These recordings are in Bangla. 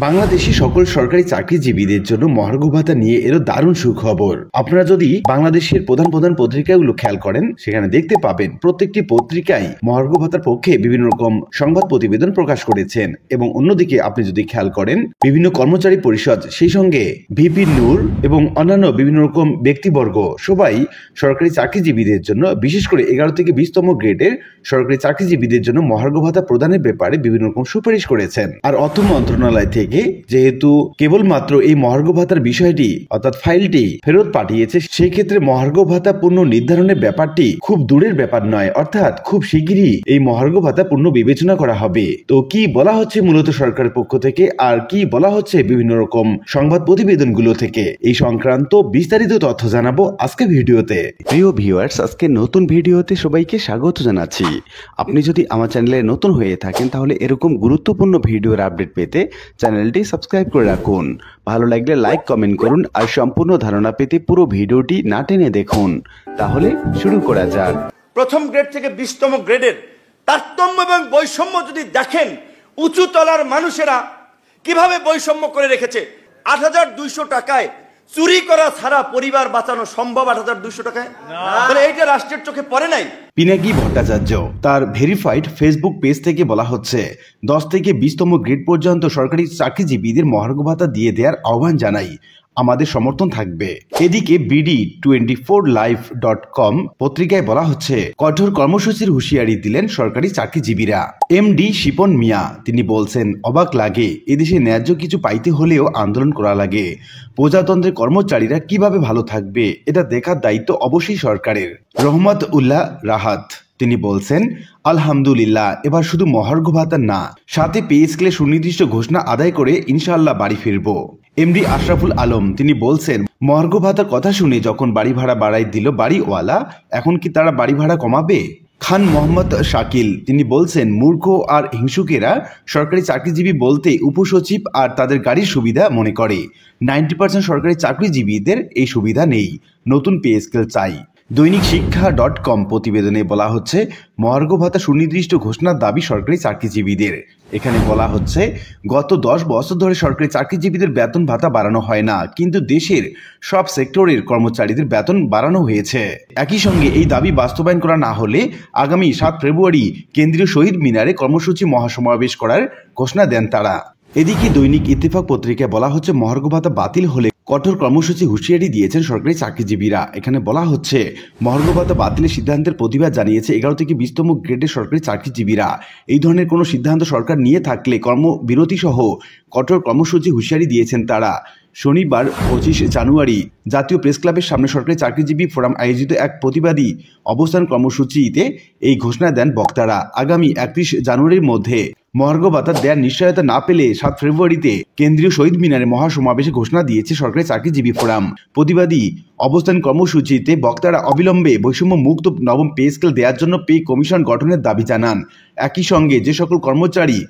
বাংলাদেশি সকল সরকারি চাকরিজীবীদের জন্য মহার্ঘ ভাতা নিয়ে এলো দারুণ সুখবর। আপনারা যদি বাংলাদেশের প্রধান প্রধান পত্রিকাগুলো খেয়াল করেন, সেখানে দেখতে পাবেন প্রত্যেকটি পত্রিকায় মহার্ঘ ভাতার পক্ষে বিভিন্ন রকম সংবাদ প্রতিবেদন প্রকাশ করেছেন। এবং অন্যদিকে আপনি যদি খেয়াল করেন, বিভিন্ন কর্মচারী পরিষদ, সেই সঙ্গে ভিপি নূর এবং অন্যান্য বিভিন্ন রকম ব্যক্তিবর্গ সবাই সরকারি চাকরিজীবীদের জন্য, বিশেষ করে 11 থেকে 20তম গ্রেডের সরকারি চাকরিজীবীদের জন্য মহার্ঘ ভাতা প্রদানের ব্যাপারে বিভিন্ন রকম সুপারিশ করেছেন। আর অর্থ মন্ত্রণালয় থেকে যেহেতু কেবলমাত্র এই মহার্ঘ ভাতার বিষয়টি অর্থাৎ ফাইলটি ফেরত পাঠিয়েছে, সেই ক্ষেত্রে মহার্ঘ ভাতা পূর্ণ নির্ধারণের ব্যাপারটি খুব দূরের ব্যাপার নয়, অর্থাৎ খুব শিগগিরই এই মহার্ঘ ভাতা পূর্ণ বিবেচনা করা হবে। তো কি বলা হচ্ছে মূলত সরকারের পক্ষ থেকে, আর কি বলা হচ্ছে বিভিন্ন রকম সংবাদ প্রতিবেদনগুলো থেকে, এই সংক্রান্ত বিস্তারিত তথ্য জানাবো আজকে ভিডিওতে। প্রিয় ভিউয়ার্স, আজকে নতুন ভিডিওতে সবাইকে স্বাগত জানাচ্ছি। আপনি যদি আমার চ্যানেলে নতুন হয়ে থাকেন, তাহলে এরকম গুরুত্বপূর্ণ ভিডিওর আপডেট পেতে চ্যানেলটি সাবস্ক্রাইব করে রাখুন। ভালো লাগলে লাইক কমেন্ট করুন, আর সম্পূর্ণ ধারণা পেতে পুরো ভিডিওটি না টেনে দেখুন। তাহলে শুরু করা যাক। প্রথম গ্রেড থেকে 20তম গ্রেডের তারতম্য এবং বৈষম্য যদি দেখেন, উঁচু তলার মানুষেরা কিভাবে বৈষম্য করে রেখেছে। ৮,২০০ টাকায় চুরি করা ছাড়া পরিবার বাঁচানো সম্ভব? ৮,২০০ টাকায় মানে এইটা রাষ্ট্রের চোখে পড়ে নাই। পিনাকি ভট্টাচার্য তার ভেরিফাইড ফেসবুক পেজ থেকে বলা হচ্ছে, 10 থেকে 20তম গ্রেড পর্যন্ত সরকারি চাকরিজীবীদের মহার্ঘ ভাতা দিয়ে দেওয়ার আহ্বান জানাই, আমাদের সমর্থন থাকবে। এদিকে BD24live.com পত্রিকায় বলা হচ্ছে, কঠোর কর্মসূচির হুঁশিয়ারি দিলেন সরকারি চাকরিজীবীরা। MD শিপন মিয়া তিনি বলছেন, অবাক লাগে, এদেশে ন্যায্য কিছু পাইতে হলেও আন্দোলন করা লাগে। প্রজাতন্ত্রের কর্মচারীরা কিভাবে ভালো থাকবে, এটা দেখার দায়িত্ব অবশ্যই সরকারের। রহমত উল্লাহ রাহাত তিনি বলছেন, আলহামদুলিল্লাহ, এবার শুধু মহার্ঘ ভাতা না, সাথে পে স্কেলে সুনির্দিষ্ট ঘোষণা আদায় করে ইনশাআল্লাহ বাড়ি ফিরবো। MD আশরাফুল আলম তিনি বলছেন, মহার্ঘ ভাতার কথা শুনে যখন বাড়ি ভাড়া বাড়াই দিল বাড়িওয়ালা, এখন কি তারা বাড়ি ভাড়া কমাবে? খান মোহাম্মদ শাকিল তিনি বলছেন, মূর্খ আর হিংসুকেরা সরকারি চাকরিজীবী বলতে উপসচিব আর তাদের গাড়ির সুবিধা মনে করে। 90% সরকারি চাকরিজীবীদের এই সুবিধা নেই, নতুন পে স্কেল চাই। দৈনিক শিক্ষা.com প্রতিবেদনে বলা হচ্ছে, মহার্ঘ ভাতা সুনির্দিষ্ট ঘোষণার দাবি সরকারি চাকরিজীবীদের। এখানে বলা হচ্ছে, গত 10 বছর ধরে সরকারি চাকরিজীবীদের বেতন ভাতা বাড়ানো হয় না, কিন্তু দেশের সব সেক্টরের কর্মচারীদের বেতন বাড়ানো হয়েছে। একই সঙ্গে এই দাবি বাস্তবায়ন করা না হলে আগামী 7 ফেব্রুয়ারি কেন্দ্রীয় শহীদ মিনারে কর্মসূচি মহাসমাবেশ করার ঘোষণা দেন তারা। এদিকে দৈনিক ইত্তেফাক পত্রিকায় বলা হচ্ছে, মহার্ঘ ভাতা বাতিল হলে কঠোর কর্মসূচি হুঁশিয়ারি দিয়েছেন সরকারি চাকরিজীবীরা। এখানে বলা হচ্ছে, মহার্ঘ ভাতা বাতিলের সিদ্ধান্তের প্রতিবাদ জানিয়েছে 11 থেকে 20তম গ্রেডের সরকারি চাকরিজীবীরা। এই ধরনের কোনো সিদ্ধান্ত সরকার নিয়ে থাকলে কর্মবিরতি সহ কঠোর কর্মসূচি হুঁশিয়ারি দিয়েছেন তারা। শনিবার 25 জানুয়ারি জাতীয় প্রেস ক্লাবের সামনে সরকারি চাকরিজীবী ফোরাম আয়োজিত এক প্রতিবাদী অবস্থান কর্মসূচিতে এই ঘোষণা দেন বক্তারা। আগামী 31 জানুয়ারির মধ্যে মহার্ঘ ভাতা দেওয়ার নিশ্চয়তা না পেলে 7 ফেব্রুয়ারিতে কেন্দ্রীয় শহীদ মিনারে মহাসমাবেশে ঘোষণা দিয়েছে সরকারি চাকরিজীবী ফোরাম। প্রতিবাদী অবস্থান কর্মসূচিতে বক্তারা অবিলম্বে বৈষম্য মুক্ত নবম পে স্কেল দেওয়ার জন্য পে কমিশন গঠনের দাবি জানান। একই সঙ্গে যে সকল কর্মচারী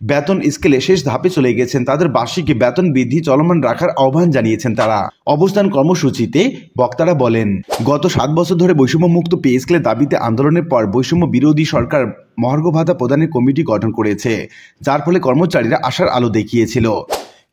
বেতন স্কেলে শেষ ধাপে চলে গেছেন, তাদের বার্ষিক বেতন বৃদ্ধি চলমান রাখার আহ্বান জানিয়েছেন তারা। অবস্থান কর্মসূচিতে বক্তারা বলেন, গত 7 বছর ধরে বৈষম্য মুক্ত পে স্কেলের দাবিতে আন্দোলনের পর বৈষম্য বিরোধী সরকার মহার্ঘ ভাতা প্রদানের কমিটি গঠন করেছে, যার ফলে কর্মচারীরা আশার আলো দেখিয়েছিল।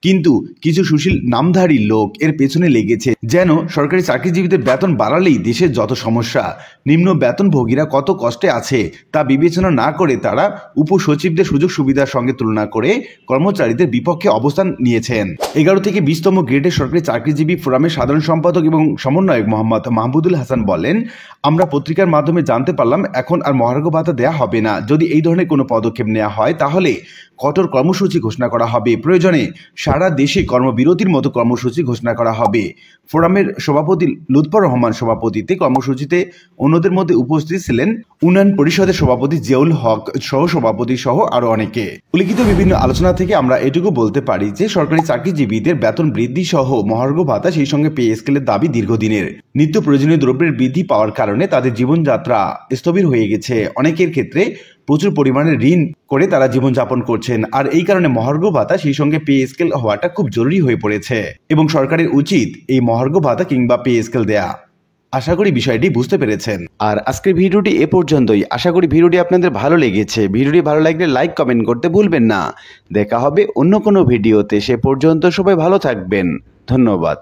কিন্তু কিছু সুশীল নামধারী লোক এর পেছনে লেগেছে, যেন সরকারি চাকরিজীবীদের বেতন বাড়ালেই দেশের যত সমস্যা, নিম্ন বেতনভোগীরা কত কষ্টে আছে তা বিবেচনা না করে তারা উপসচিবদের সুযোগ সুবিধার সঙ্গে তুলনা করে কর্মচারীদের বিপক্ষে অবস্থান নিয়েছেন। 11 থেকে 20তম গ্রেডের সরকারি চাকরিজীবী ফোরামের সাধারণ সম্পাদক এবং সমন্বয়ক মোহাম্মদ মাহমুদুল হাসান বলেন, আমরা পত্রিকার মাধ্যমে জানতে পারলাম এখন আর মহার্ঘ ভাতা দেওয়া হবে না। যদি এই ধরনের কোনো পদক্ষেপ নেওয়া হয়, তাহলে কঠোর কর্মসূচি ঘোষণা করা হবে, প্রয়োজনে সারা দেশে কর্মবিরতির মতো কর্মসূচি ঘোষণা করা হবে। ফোরামের সভাপতি লুৎফর রহমান সভাপতিত্বে কর্মসূচিতে অন্যদের মধ্যে উপস্থিত ছিলেন উন্নয়ন পরিষদের সভাপতি জিয়াউল হক সহ সভাপতি সহ আরো অনেকে। উল্লিখিত বিভিন্ন আলোচনা থেকে আমরা এটুকু বলতে পারি যে, সরকারি চাকরিজীবীদের বেতন বৃদ্ধি সহ মহার্ঘ ভাতা, সেই সঙ্গে পে স্কেলের দাবি দীর্ঘদিনের। নিত্য প্রয়োজনীয় দ্রব্যের বৃদ্ধি পাওয়ার কারণে তাদের জীবনযাত্রা স্থবির হয়ে গেছে। অনেকের ক্ষেত্রে প্রচুর পরিমাণে ঋণ করে তারা জীবনযাপন করছেন, আর এই কারণে মহার্ঘ ভাতা সেই সঙ্গে পে স্কেল হওয়াটা খুব জরুরি হয়ে পড়েছে এবং সরকারের উচিত এই মহার্ঘ ভাতা কিংবা পে স্কেল দেয়া। আশা করি বিষয়টি বুঝতে পেরেছেন। আর আজকের ভিডিওটি এ পর্যন্তই। আশা করি ভিডিওটি আপনাদের ভালো লেগেছে। ভিডিওটি ভালো লাগলে লাইক কমেন্ট করতে ভুলবেন না। দেখা হবে অন্য কোনো ভিডিওতে। সে পর্যন্ত সবাই ভালো থাকবেন। ধন্যবাদ।